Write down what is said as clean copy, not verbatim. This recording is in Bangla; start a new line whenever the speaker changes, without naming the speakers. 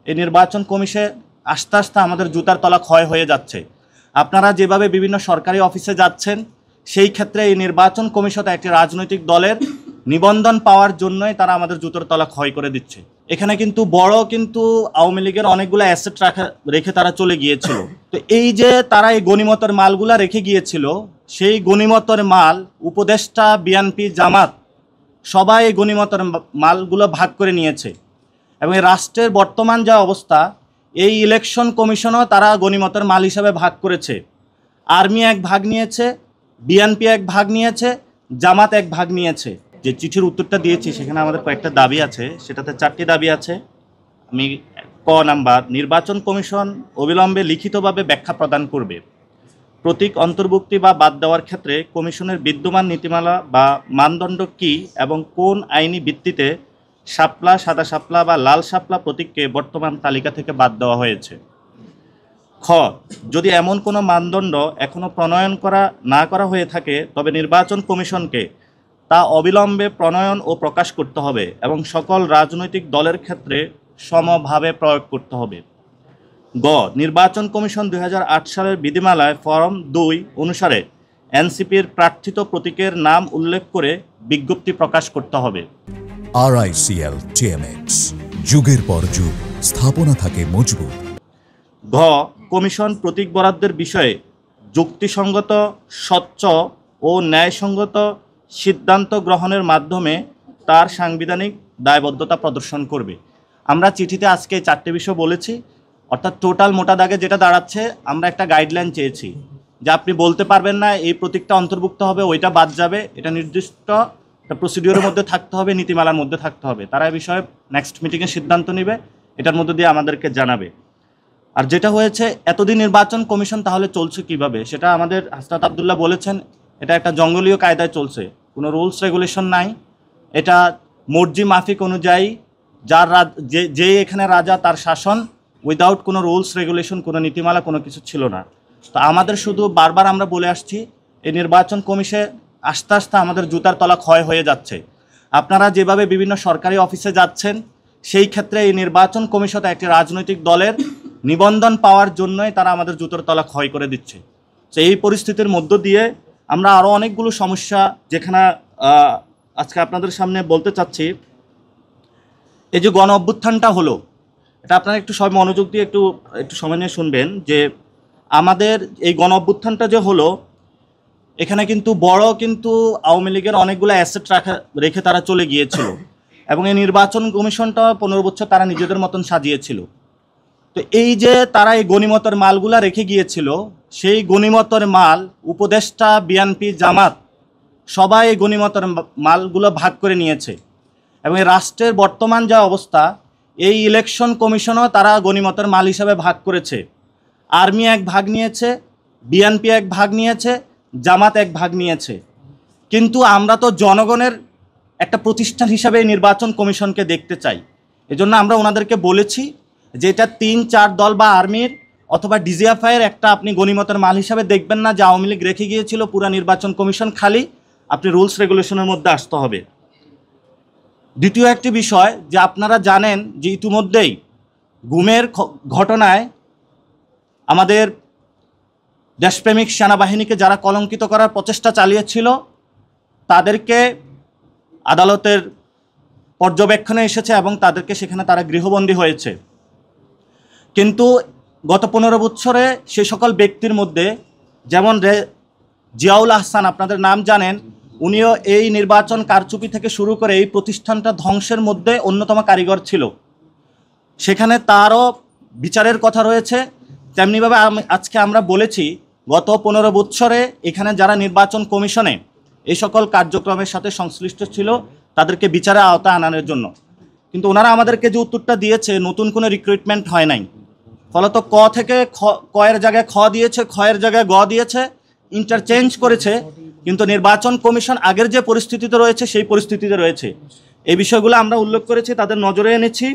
এই নির্বাচন কমিশন আস্তে আস্তে আমাদের জুতার তলা ক্ষয় হয়ে যাচ্ছে। আপনারা যেভাবে বিভিন্ন সরকারি অফিসে যাচ্ছেন, সেই ক্ষেত্রে এই নির্বাচন কমিশন একটি রাজনৈতিক দলের নিবন্ধন পাওয়ার জন্যই তারা আমাদের জুতোর তলা ক্ষয় করে দিচ্ছে। এখানে কিন্তু আওয়ামী লীগের অনেকগুলো অ্যাসেট রেখে তারা চলে গিয়েছিল। তো এই যে তারা এই গনিমতের মালগুলা রেখে গিয়েছিল, সেই গনিমতের মাল উপদেষ্টা, বিএনপি, জামাত সবাই এই গনিমতের মালগুলো ভাগ করে নিয়েছে। এবং এই রাষ্ট্রের বর্তমান যা অবস্থা, এই ইলেকশন কমিশনও তারা গনিমতের মাল হিসাবে ভাগ করেছে। আর্মি এক ভাগ নিয়েছে, বিএনপি এক ভাগ নিয়েছে, জামাত এক ভাগ নিয়েছে। যে চিঠির উত্তরটা দিয়েছি সেখানে আমাদের কয়েকটা দাবি আছে, সেটাতে 4টি দাবি আছে। আমি ক নাম্বার, নির্বাচন কমিশন অবিলম্বে লিখিতভাবে ব্যাখ্যা প্রদান করবে। প্রতীক অন্তর্ভুক্তি বা বাদ দেওয়ার ক্ষেত্রে কমিশনের বিদ্যমান নীতিমালা বা মানদণ্ড কী এবং কোন আইনি ভিত্তিতে শাপলা, সাদা শাপলা বা লাল শাপলা প্রতীককে বর্তমান তালিকা থেকে বাদ দেওয়া হয়েছে। খ, যদি এমন কোনো মানদণ্ড এখনও প্রণয়ন না করা হয়ে থাকে তবে নির্বাচন কমিশনকে তা অবিলম্বে প্রণয়ন ও প্রকাশ করতে হবে এবং সকল রাজনৈতিক দলের ক্ষেত্রে সমভাবে প্রয়োগ করতে হবে। গ, নির্বাচন কমিশন 2008 সালের বিধিমালায় ফরম 2 অনুসারে এনসিপির প্রার্থিত প্রতীকের নাম উল্লেখ করে বিজ্ঞপ্তি প্রকাশ করতে হবে।
RICL TMX, যুগের পর যুগ স্থাপনা থাকে মজবুত।
ঘ, কমিশন প্রতীক বরাদ্দের বিষয়ে যুক্তিসঙ্গত, স্বচ্ছ ও ন্যায়সঙ্গত সিদ্ধান্ত গ্রহণের মাধ্যমে তার সাংবিধানিক দায়বদ্ধতা প্রদর্শন করবে। আমরা চিঠিতে আজকে 4টে বিষয় বলেছি, অর্থাৎ টোটাল মোটা দাগে যেটা দাঁড়াচ্ছে, আমরা একটা গাইডলাইন চেয়েছি যে আপনি বলতে পারবেন না এই প্রতীকটা অন্তর্ভুক্ত হবে, ওইটা বাদ যাবে। এটা নির্দিষ্ট একটা প্রসিডিওরের মধ্যে থাকতে হবে, নীতিমালার মধ্যে থাকতে হবে। তারা এই বিষয়ে নেক্সট মিটিংয়ে সিদ্ধান্ত নেবে, এটার মধ্যে দিয়ে আমাদেরকে জানাবে। আর যেটা হয়েছে, এতদিন নির্বাচন কমিশন তাহলে চলছে কিভাবে, সেটা আমাদের হাসনাত আবদুল্লাহ বলেছেন, এটা একটা জঙ্গলীয় কায়দায় চলছে, কোনো রুলস রেগুলেশন নাই। এটা মর্জি মাফিক অনুযায়ী যে এখানে রাজা, তার শাসন, উইদাউট কোনো রুলস রেগুলেশন, কোনো নীতিমালা, কোনো কিছু ছিল না। তো আমাদের শুধু বারবার আমরা বলে আসছি, এই নির্বাচন কমিশন আস্তে আস্তে আমাদের জুতার তলা ক্ষয় হয়ে যাচ্ছে। আপনারা যেভাবে বিভিন্ন সরকারি অফিসে যাচ্ছেন, সেই ক্ষেত্রে এই নির্বাচন কমিশন একটি রাজনৈতিক দলের নিবন্ধন পাওয়ার জন্যই তারা আমাদের জুতোর তলা ক্ষয় করে দিচ্ছে। তো এই পরিস্থিতির মধ্য দিয়ে আমরা আরও অনেকগুলো সমস্যা, যেখানে আজকে আপনাদের সামনে বলতে চাচ্ছি। এই যে গণ অভ্যুত্থানটা হলো, এটা আপনারা একটু সবাই মনোযোগ দিয়ে একটু সময় নিয়ে শুনবেন যে আমাদের এই গণ অভ্যুত্থানটা যে হলো, এখানে কিন্তু আওয়ামী লীগের অনেকগুলো অ্যাসেট রেখে তারা চলে গিয়েছিল। এবং এই নির্বাচন কমিশনটা 15 বছর তারা নিজেদের মতন সাজিয়েছিল। তো এই যে তারা এই গনিমতের মালগুলা রেখে গিয়েছিল, সেই গনিমতের মাল উপদেষ্টা, বিএনপি, জামাত সবাই এই গনিমতের মালগুলো ভাগ করে নিয়েছে। এবং এই রাষ্ট্রের বর্তমান যা অবস্থা, এই ইলেকশন কমিশনও তারা গনিমতের মাল হিসাবে ভাগ করেছে। আর্মি এক ভাগ নিয়েছে, বিএনপি এক ভাগ নিয়েছে, জামাত এক ভাগ নিয়েছে। কিন্তু আমরা তো জনগণের একটা প্রতিষ্ঠান হিসাবে এই নির্বাচন কমিশনকে দেখতে চাই। এজন্য আমরা ওনাদেরকে বলেছি যে এটা 3-4 দল বা আর্মির অথবা ডিজিএফআইয়ের একটা আপনি গনিমতের মাল হিসাবে দেখবেন না যে আওয়ামী লীগ রেখে গিয়েছিল পুরা নির্বাচন কমিশন খালি, আপনি রুলস রেগুলেশনের মধ্যে আসতে হবে। দ্বিতীয় একটি বিষয় যে আপনারা জানেন যে ইতিমধ্যেই গুমের ঘটনায় আমাদের দেশপ্রেমিক সেনাবাহিনীকে যারা কলঙ্কিত করার প্রচেষ্টা চালিয়েছিল, তাদেরকে আদালতের পর্যবেক্ষণে এসেছে এবং তাদেরকে সেখানে তারা গৃহবন্দী হয়েছে। কিন্তু গত 15 বছরে সে সকল ব্যক্তির মধ্যে, যেমন জিয়াউল আহসান, আপনাদের নাম জানেন, উনিও এই নির্বাচন কারচুপি থেকে শুরু করে এই প্রতিষ্ঠানটা ধ্বংসের মধ্যে অন্যতম কারিগর ছিল। সেখানে তারও বিচারের কথা রয়েছে। তেমনিভাবে আজকে আমরা বলেছি গত 15 বছরে এখানে যারা নির্বাচন কমিশনে এই সকল কার্যক্রমের সাথে সংশ্লিষ্ট ছিল, তাদেরকে বিচারের আওতায় আনার জন্য। কিন্তু ওনারা আমাদেরকে যে উত্তরটা দিয়েছে, নতুন কোনো রিক্রুটমেন্ট হয় নাই। ফলত ক থেকে কয়ের জায়গায় খ দিয়েছে, খয়ের জায়গায় গ দিয়েছে, ইন্টারচেঞ্জ করেছে। কিন্তু নির্বাচন কমিশন আগের যে পরিস্থিতিতে রয়েছে সেই পরিস্থিতিতে রয়েছে। এই বিষয়গুলো আমরা উল্লেখ করেছি, তাদের নজরে এনেছি।